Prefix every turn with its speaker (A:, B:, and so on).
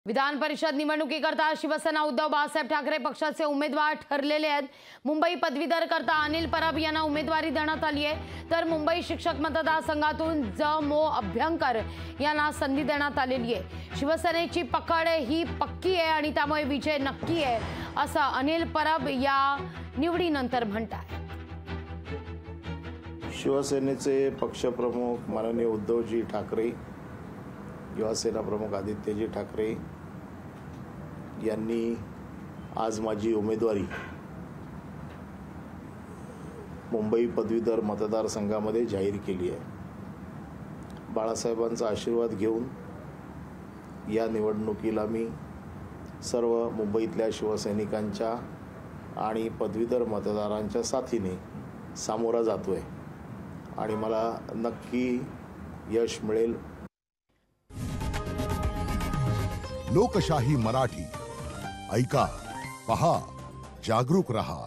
A: विधान परिषद निवडणुकीकरता शिवसेना उद्धव बाळासाहेब ठाकरे पक्षाचे उमेदवार ठरलेले आहेत। मुंबई पदवीधर करता अनिल परब यांना उमेदवारी देण्यात आली आहे, तर मुंबई शिक्षक मतदारसंघातून ज.मो. अभ्यंकर यांना संधी देण्यात आलेली आहे। शिवसेनेची पकड ही पक्की आहे आणि त्यामुळे विजय नक्की आहे, असं अनिल परब या निवडीनंतर म्हणतात।
B: शिवसेनेचे पक्षप्रमुख माननीय उद्धवजी ठाकरे, युवासेना प्रमुख आदित्यजी ठाकरे यांनी आज माझी उमेदवारी मुंबई पदवीधर मतदारसंघामध्ये जाहीर केली आहे। बाळासाहेबांचा आशीर्वाद घेऊन या निवडणुकीला मी सर्व मुंबईतल्या शिवसैनिकांच्या आणि पदवीधर मतदारांच्या साथीने सामोरा जातोय आणि मला नक्की यश मिळेल।
C: लोकशाही मराठी ऐका, पहा, जागरूक रहा।